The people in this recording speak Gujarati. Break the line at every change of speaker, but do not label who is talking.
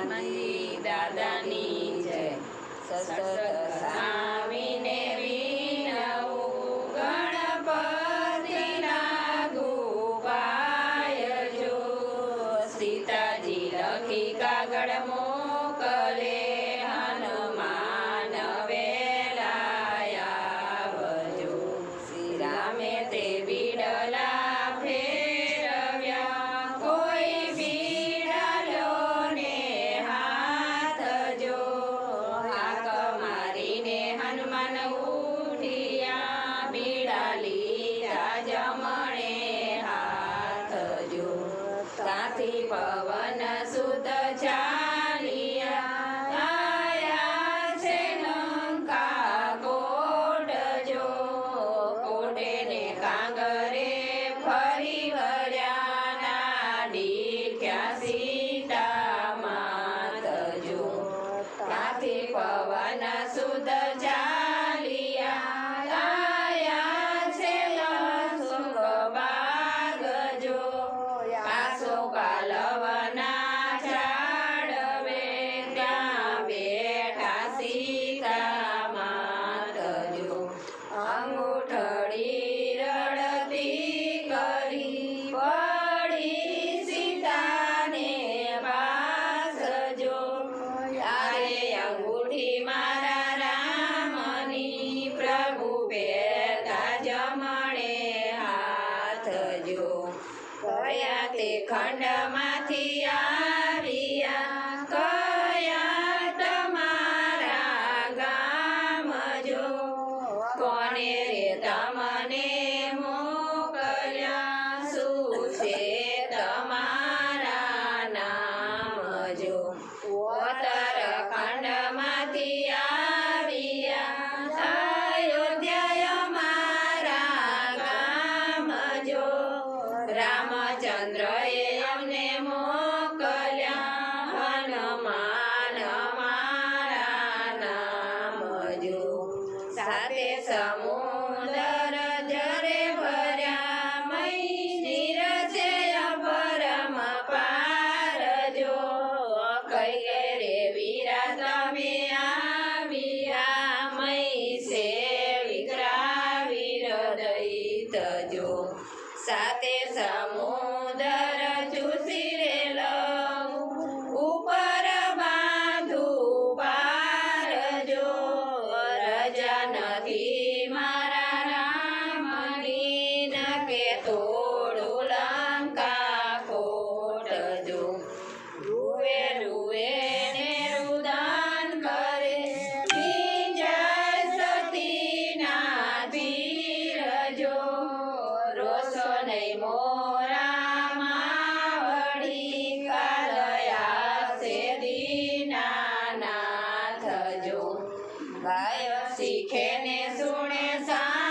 હનુમાનજી દાદાની જય. સતત સ્વામીને વિનવું ગણપતિના ગોપાય જો. સીતાજી લખી કાગળ મોકલે હનુમાન વેલા આવજો. શ્રી રામે તે બીડલા ફેરવ્યા કોઈ બીડાલોને હાથ જો. હાક મારીને હનુમાન ઉઠ્યા બીડા લીધા જમણે હાથ જો. ત્યાંથી પવન સુત ચાલ્યા આયા છે લંકા કોટ જો. કોટે ને કાંગરે ફરી વળ્યા નાડીક્યા સીતા માત જો. ત્યાંથી પવન સુત ચાલ્યા આયા છે લસુક બાગ જો. કાસો કાલવના ઝાડવે ત્યાં બેઠા સીતા માત જો. અંગૂઠડી રડતી કરી પડી સીતાને પાસ જો. તારે અંગૂઠી મારા રામની પ્રભુ પહેરતા જમણે હાથ જો. કયા તે ખંડમાંથી આવ્યા કયા તમારા ગામ જો. કોને રે તમને મોકલ્યા શું છે તમારા નામ જો. ઉત્તરખંડમાંથી આવ્યા અયોધ્યા અમારા ગામ જો. રામચંદ્રએ અમને મોકલ્યા હનુમાન અમારા નામ જો. સાથે સમુદર જરે ભર્યા મહી નીરસે પરમ પાર જો. કહીએ રે વીરા તમે આવ્યા મહી સે વિકરાવી હૃદય જો. સાથે સમુદર ચૂસી રે લઉં ઉપર બાંધું પાર જો. રજા નથી મારા રામની ન કે તોડું લંકા કોટ જો. રૂએ રૂએ ને રુદાન કરે વિજય સતીના વીર જો. રોસો નહીં મોરા માવડી કાલયા છે દીનાનાથ જો. ગાય શીખે ને સુણે સા